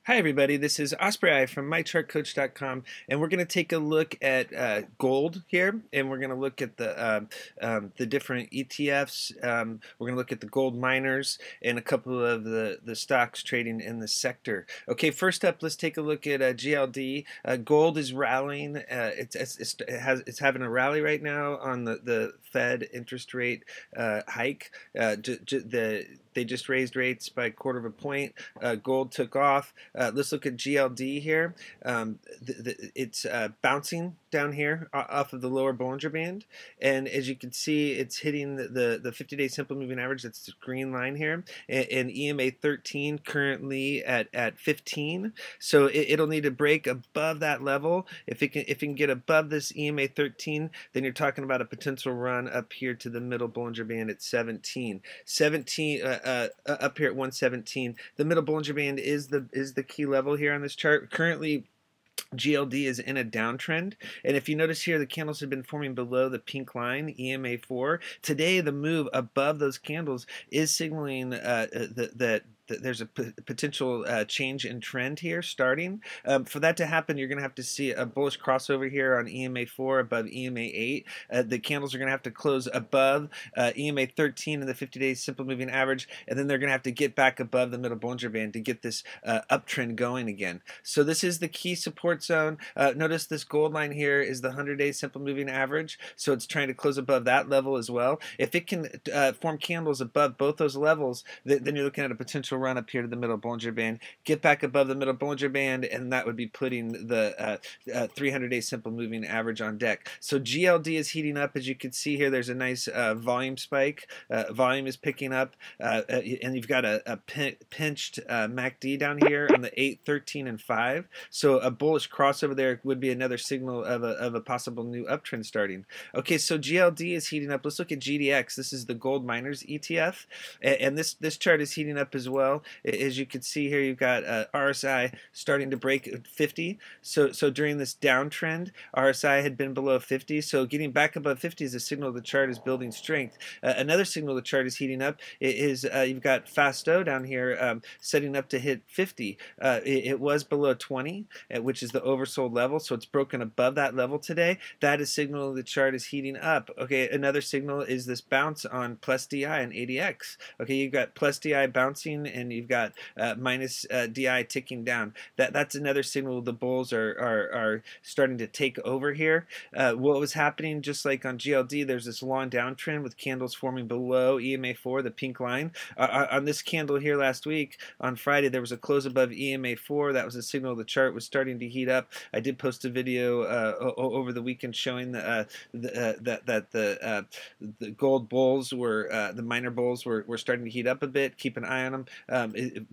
Hi everybody, this is Ospreyeye from MyChartCoach.com, and we're going to take a look at gold here, and we're going to look at the different ETFs. We're going to look at the gold miners and a couple of the stocks trading in the sector. Okay, first up, let's take a look at GLD. Gold is rallying. It's having a rally right now on the Fed interest rate hike. They just raised rates by a quarter of a point. Gold took off. Let's look at GLD here. It's bouncing down here off of the lower Bollinger Band, and as you can see, it's hitting the 50-day simple moving average. That's the green line here, and EMA 13 currently at 15. So it'll need to break above that level. If it can get above this EMA 13, then you're talking about a potential run up here to the middle Bollinger Band at 17. 17 up here at 117. The middle Bollinger Band is the key level here on this chart. Currently, GLD is in a downtrend, and if you notice here, the candles have been forming below the pink line, EMA 4. Today, the move above those candles is signaling that there's a potential change in trend here starting. For that to happen, you're going to have to see a bullish crossover here on EMA 4 above EMA 8. The candles are going to have to close above EMA 13 in the 50-day simple moving average, and then they're going to have to get back above the middle Bollinger Band to get this uptrend going again. So this is the key support zone. Notice this gold line here is the 100-day simple moving average, so it's trying to close above that level as well. If it can form candles above both those levels, then you're looking at a potential run up here to the middle Bollinger Band, get back above the middle Bollinger Band, and that would be putting the 300-day simple moving average on deck. So GLD is heating up. As you can see here, there's a nice volume spike. Volume is picking up, and you've got a pinched MACD down here on the 8, 13, and 5. So a bullish crossover there would be another signal of a possible new uptrend starting. Okay, so GLD is heating up. Let's look at GDX. This is the gold miners ETF, and this chart is heating up as well. As you can see here, you've got RSI starting to break 50. So during this downtrend, RSI had been below 50. So getting back above 50 is a signal the chart is building strength. Another signal the chart is heating up is you've got Fasto down here setting up to hit 50. It was below 20, which is the oversold level. So it's broken above that level today. That is signal the chart is heating up. Okay, another signal is this bounce on plus DI and ADX. Okay, you've got plus DI bouncing, and you've got minus DI ticking down. That's another signal the bulls are starting to take over here. What was happening, just like on GLD, there's this long downtrend with candles forming below EMA 4, the pink line. On this candle here last week, on Friday, there was a close above EMA 4. That was a signal the chart was starting to heat up. I did post a video over the weekend showing that the gold bulls were, the minor bulls were starting to heat up a bit. Keep an eye on them.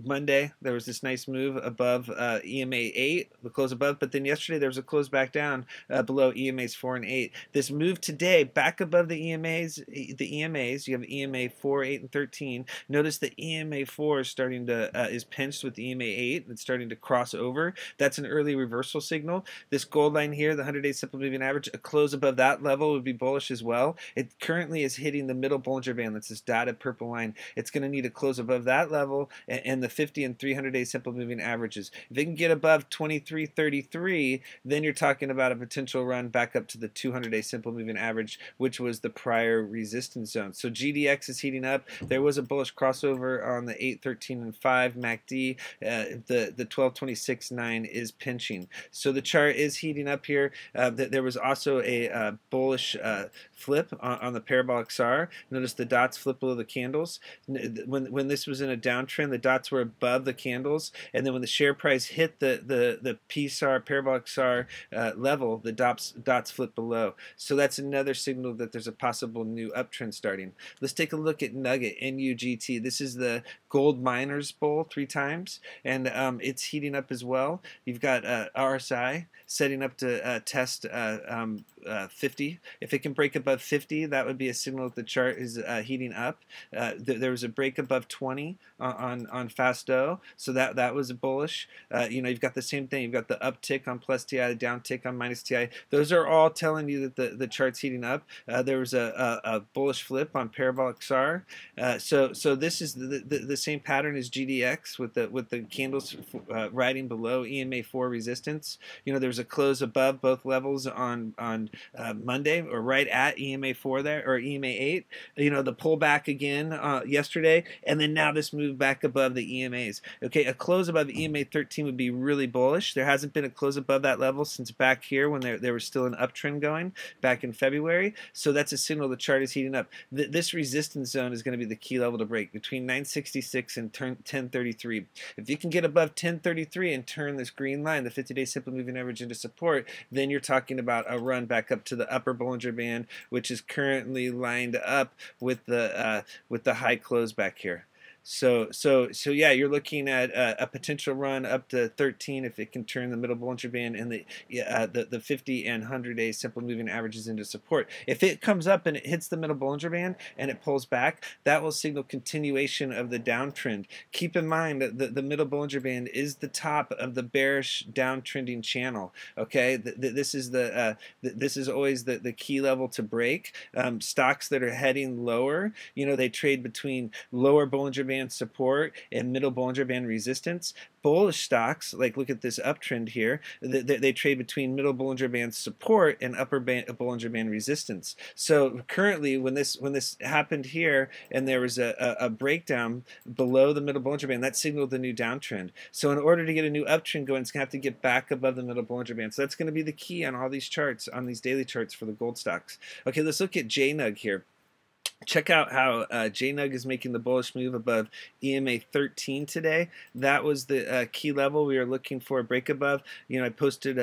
Monday, there was this nice move above EMA 8, the close above, but then yesterday there was a close back down below EMAs 4 and 8. This move today back above the EMAs, you have EMA 4, 8, and 13. Notice the EMA 4 is starting to is pinched with EMA 8. It's starting to cross over. That's an early reversal signal. This gold line here, the 100-day simple moving average, a close above that level would be bullish as well. It currently is hitting the middle Bollinger Band. That's this dotted purple line. It's going to need to close above that level and the 50 and 300-day simple moving averages. If it can get above 23.33, then you're talking about a potential run back up to the 200-day simple moving average, which was the prior resistance zone. So GDX is heating up. There was a bullish crossover on the 8, 13, and 5 MACD. The 12.26.9 is pinching. So the chart is heating up here. There was also a bullish flip on the parabolic SAR. Notice the dots flip below the candles. When this was in a downtrend, the dots were above the candles, and then when the share price hit the PSAR, parabolic SAR level, the dots flip below. So that's another signal that there's a possible new uptrend starting. Let's take a look at Nugt, NUGT. This is the gold miners bull 3 times, and it's heating up as well. You've got RSI setting up to test 50. If it can break above 50, that would be a signal that the chart is heating up. There was a break above 20 on Fasto, so that was bullish. You know, you've got the same thing. You've got the uptick on plus TI, the downtick on minus TI. Those are all telling you that the chart's heating up. There was a bullish flip on parabolic SAR. So this is the same pattern as GDX with the candles riding below EMA4 resistance. You know, there was a close above both levels on Monday, or right at EMA4 there, or EMA8. You know, the pullback again yesterday, and then now this move back above the EMAs. Okay, a close above EMA13 would be really bullish. There hasn't been a close above that level since back here when there was still an uptrend going back in February. So that's a signal the chart is heating up. This resistance zone is going to be the key level to break between 966 and 1033. If you can get above 1033 and turn this green line, the 50-day simple moving average, into support, then you're talking about a run back up to the upper Bollinger Band, which is currently lined up with the high close back here. So yeah, you're looking at a potential run up to 13 if it can turn the middle Bollinger Band and the 50 and 100-day simple moving averages into support. If it comes up and it hits the middle Bollinger Band and it pulls back, that will signal continuation of the downtrend. Keep in mind that the middle Bollinger Band is the top of the bearish downtrending channel. Okay, this is always the key level to break. Stocks that are heading lower, you know, they trade between lower Bollinger Band support and middle Bollinger Band resistance. Bullish stocks, like look at this uptrend here, they trade between middle Bollinger Band support and upper Bollinger Band resistance. So currently, when this happened here and there was a breakdown below the middle Bollinger Band, that signaled the new downtrend. So in order to get a new uptrend going, it's going to have to get back above the middle Bollinger Band. So that's going to be the key on all these charts, on these daily charts for the gold stocks. Okay, let's look at JNUG here. Check out how JNUG is making the bullish move above EMA 13 today. That was the key level we were looking for a break above. You know, I posted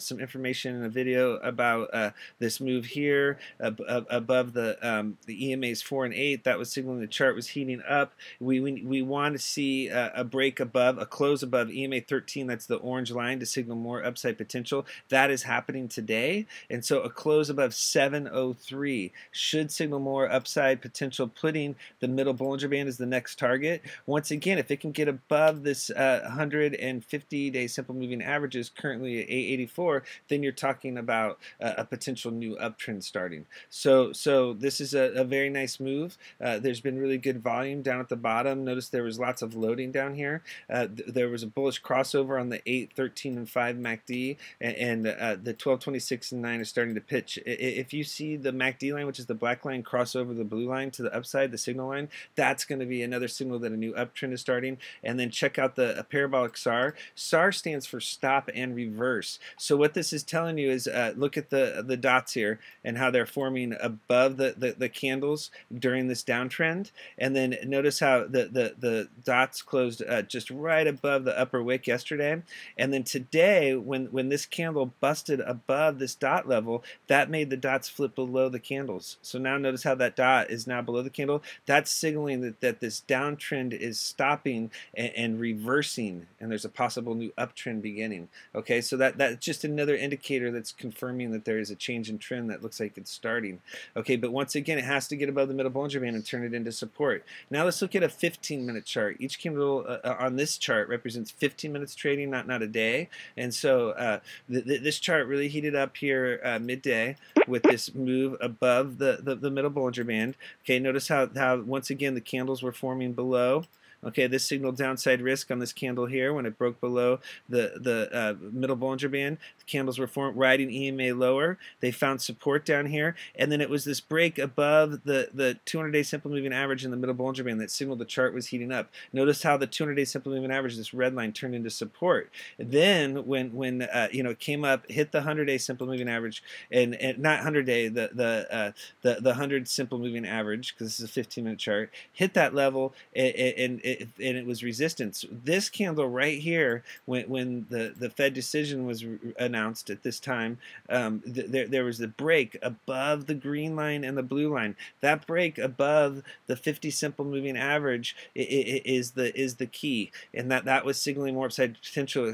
some information in a video about this move here above the EMAs 4 and 8. That was signaling the chart was heating up. We want to see a break above, a close above EMA 13. That's the orange line to signal more upside potential. That is happening today, and so a close above 703 should signal more upside potential, putting the middle Bollinger Band as the next target. Once again, if it can get above this 150-day simple moving averages, currently at 884, then you're talking about a potential new uptrend starting. So this is a very nice move. There's been really good volume down at the bottom. Notice there was lots of loading down here. There was a bullish crossover on the 8, 13, and 5 MACD, and the 12, 26, and 9 is starting to pitch. If you see the MACD line, which is the black line, cross over the blue line to the upside, the signal line, that's going to be another signal that a new uptrend is starting. And then check out the parabolic SAR. SAR stands for stop and reverse. So what this is telling you is look at the dots here and how they're forming above the candles during this downtrend. And then notice how the dots closed just right above the upper wick yesterday. And then today, when this candle busted above this dot level, that made the dots flip below the candles. So now notice how that dot is now below the candle. That's signaling that this downtrend is stopping and reversing, and there's a possible new uptrend beginning. Okay, so that's just another indicator that's confirming that there is a change in trend that looks like it's starting. Okay, but once again, it has to get above the middle Bollinger Band and turn it into support. Now let's look at a 15-minute chart. Each candle on this chart represents 15 minutes trading, not a day. And so this chart really heated up here midday with this move above the middle Bollinger Band. Okay, notice how once again the candles were forming below. Okay, this signaled downside risk on this candle here when it broke below the middle Bollinger Band. The candles were riding EMA lower. They found support down here, and then it was this break above the 200-day simple moving average in the middle Bollinger Band that signaled the chart was heating up. Notice how the 200-day simple moving average, this red line, turned into support. Then when you know, it came up, hit the 100-day simple moving average, and not 100-day, the 100 simple moving average, because this is a 15-minute chart, hit that level, and it was resistance. This candle right here, when the Fed decision was announced at this time, there was the break above the green line and the blue line. That break above the 50 simple moving average is the key, and that was signaling more upside potential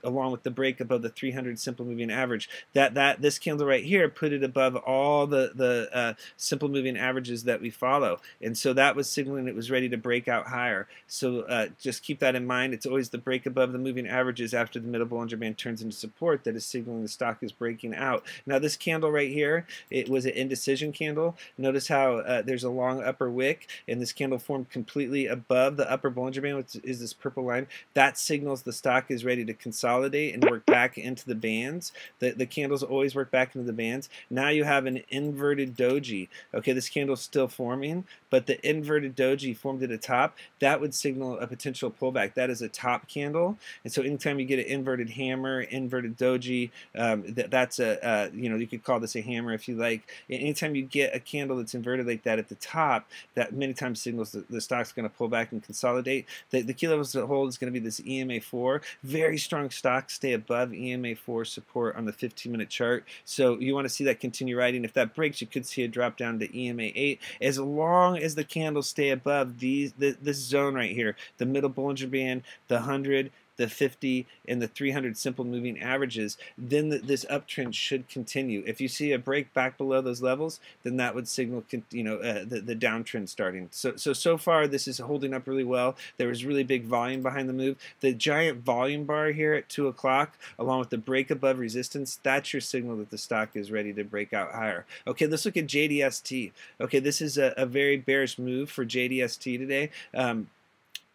along with the break above the 300 simple moving average. This candle right here put it above all the simple moving averages that we follow, and so that was signaling it was ready to break out higher. So just keep that in mind. It's always the break above the moving averages after the middle Bollinger Band turns into support that is signaling the stock is breaking out. Now this candle right here, it was an indecision candle. Notice how there's a long upper wick, and this candle formed completely above the upper Bollinger Band, which is this purple line. That signals the stock is ready to consolidate and work back into the bands. The candles always work back into the bands. Now you have an inverted doji. Okay, this candle's still forming, but the inverted doji formed at the top. That would signal a potential pullback. That is a top candle, and so anytime you get an inverted hammer, inverted doji, that's a you could call this a hammer if you like. Anytime you get a candle that's inverted like that at the top, that many times signals that the stock's going to pull back and consolidate. The key levels to hold is going to be this EMA4. Very strong stocks stay above EMA4 support on the 15-minute chart. So you want to see that continue riding. If that breaks, you could see a drop down to EMA8. As long as the candles stay above this zone right here, the middle Bollinger Band, the 100, the 50, and the 300 simple moving averages, then this uptrend should continue. If you see a break back below those levels, then that would signal the downtrend starting. So far this is holding up really well. There was really big volume behind the move. The giant volume bar here at 2 o'clock, along with the break above resistance, that's your signal that the stock is ready to break out higher. Okay, let's look at JDST. Okay, this is a very bearish move for JDST today.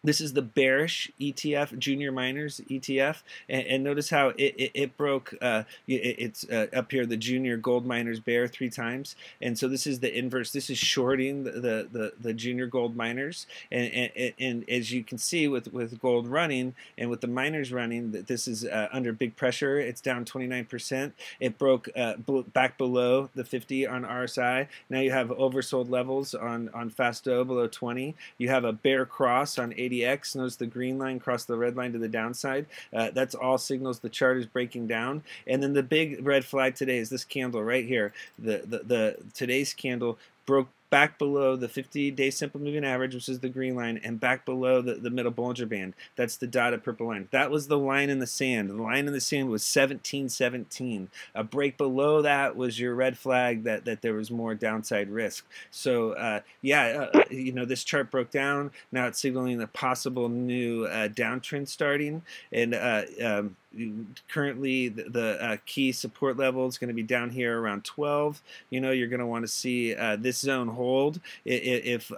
This is the bearish ETF, junior miners ETF, and notice how it broke. It's up here, the junior gold miners bear 3 times, and so this is the inverse. This is shorting the junior gold miners, and as you can see with gold running and with the miners running, that this is under big pressure. It's down 29%. It broke back below the 50 on RSI. Now you have oversold levels on Fasto below 20. You have a bear cross on 80. Notice the green line cross the red line to the downside. That's all signals the chart is breaking down. And then the big red flag today is this candle right here. Today's candle broke back below the 50-day simple moving average, which is the green line, and back below the middle Bollinger Band. That's the dotted purple line. That was the line in the sand. The line in the sand was 1717. A break below that was your red flag that there was more downside risk. So this chart broke down. Now it's signaling a possible new downtrend starting, and currently the key support level is going to be down here around 12. You're going to want to see this zone hold. If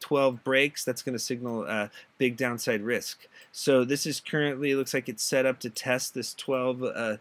12 breaks, that's going to signal big downside risk. So this is currently, looks like it's set up to test this 12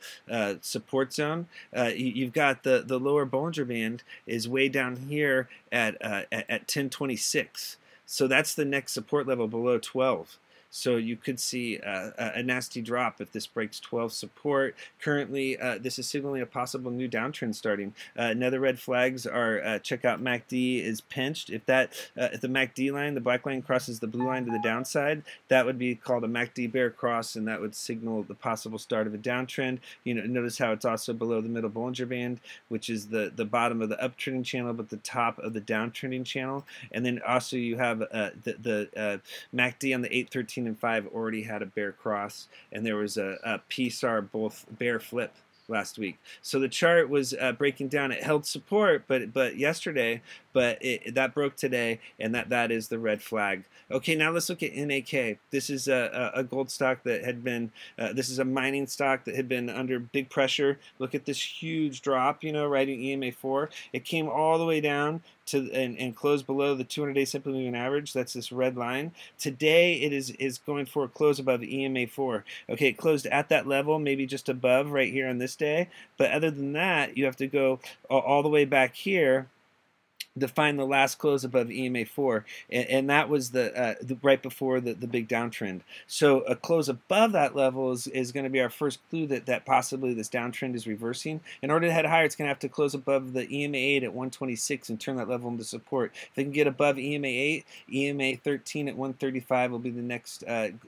support zone. You've got the lower Bollinger Band is way down here at 1026. So that's the next support level below 12. So you could see a nasty drop if this breaks 12 support. Currently, this is signaling a possible new downtrend starting. Another red flags are check out MACD is pinched. If the MACD line, the black line, crosses the blue line to the downside, that would be called a MACD bear cross, and that would signal the possible start of a downtrend. Notice how it's also below the middle Bollinger Band, which is the bottom of the uptrending channel, but the top of the downtrending channel. And then also you have the MACD on the 813 and 5 already had a bear cross, and there was a PSAR both bear flip last week. So the chart was breaking down. It held support, but yesterday, but that broke today, and that is the red flag. Okay, now let's look at NAK. This is a gold stock that had been, this is a mining stock that had been under big pressure. Look at this huge drop, right in EMA4. It came all the way down to and closed below the 200-day simple moving average. That's this red line. Today it is going for a close above EMA4. Okay, it closed at that level, maybe just above right here on this day. But other than that, you have to go all the way back here to find the last close above EMA4, and that was the right before the big downtrend. So a close above that level is going to be our first clue that possibly this downtrend is reversing. In order to head higher, it's going to have to close above the EMA8 at 126 and turn that level into support. If it can get above EMA8, EMA13 at 135 will be the next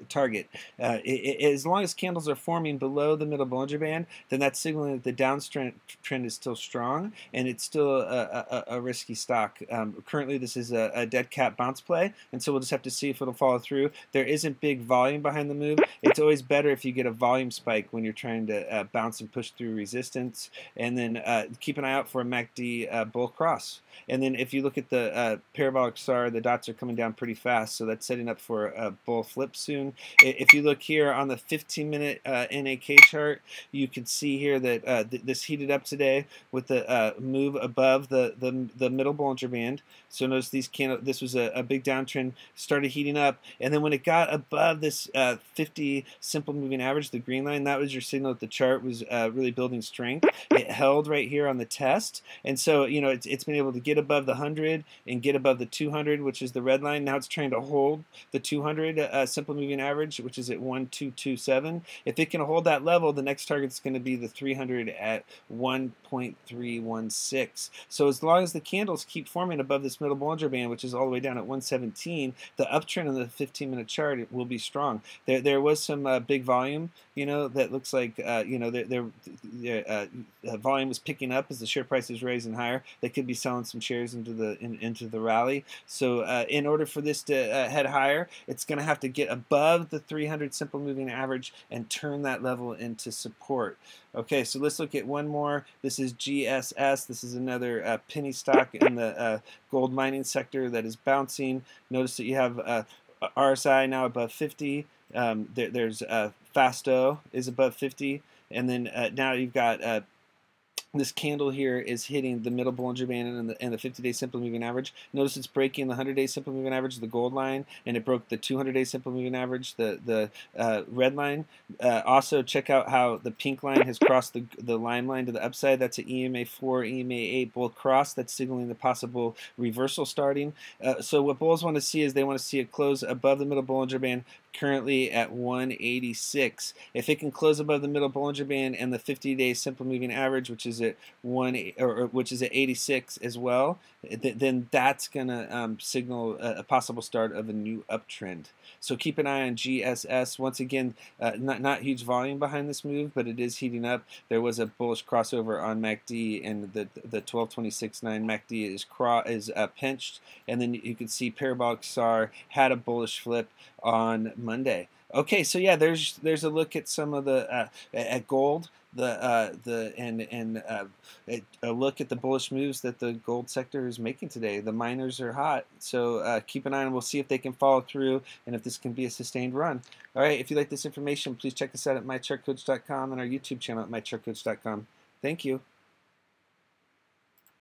target. As long as candles are forming below the middle Bollinger Band, then that's signaling that the downtrend trend is still strong, and it's still a risky stock. stock. Currently, this is a dead cat bounce play, and so we'll just have to see if it'll follow through. There isn't big volume behind the move. It's always better if you get a volume spike when you're trying to bounce and push through resistance. And then keep an eye out for a MACD bull cross. And then if you look at the parabolic SAR, the dots are coming down pretty fast, so that's setting up for a bull flip soon. If you look here on the 15-minute NAK chart, you can see here that this heated up today with the move above the middle Bollinger Band. So notice this was a big downtrend, started heating up, and then when it got above this 50 simple moving average, the green line, that was your signal that the chart was really building strength. It held right here on the test, and so it's been able to get above the 100 and get above the 200, which is the red line. Now it's trying to hold the 200 simple moving average, which is at 1227. If it can hold that level, the next target is going to be the 300 at 1.316. So as long as the candles keep forming above this middle Bollinger Band, which is all the way down at 117, the uptrend on the 15-minute chart will be strong. There was some big volume, that looks like volume was picking up as the share price is rising higher. They could be selling some shares into the rally. So in order for this to head higher, it's going to have to get above the 300 simple moving average and turn that level into support. Okay, so let's look at one more. This is GSS. This is another penny stock in the gold mining sector that is bouncing. Notice that you have RSI now above 50. There's Fasto is above 50, and then now you've got this candle here is hitting the middle Bollinger Band and the 50-day simple moving average. Notice it's breaking the 100-day simple moving average, the gold line, and it broke the 200-day simple moving average, the red line. Also, check out how the pink line has crossed the lime line to the upside. That's an EMA 4, EMA 8 bull cross. That's signaling the possible reversal starting. So what bulls want to see is they want to see it close above the middle Bollinger Band, currently at 186. If it can close above the middle Bollinger Band and the 50-day simple moving average, which is at which is at 86 as well, then that's gonna signal a possible start of a new uptrend. So keep an eye on GSS. Once again, not huge volume behind this move, but it is heating up. There was a bullish crossover on MACD, and the 1226.9 MACD is pinched, and then you can see parabolic SAR had a bullish flip on Monday. Okay, so yeah, there's a look at some of the at gold, a look at the bullish moves that the gold sector is making today. The miners are hot, so keep an eye on. We'll see if they can follow through and if this can be a sustained run. All right, if you like this information, please check us out at mychartcoach.com and our YouTube channel at mychartcoach.com. Thank you.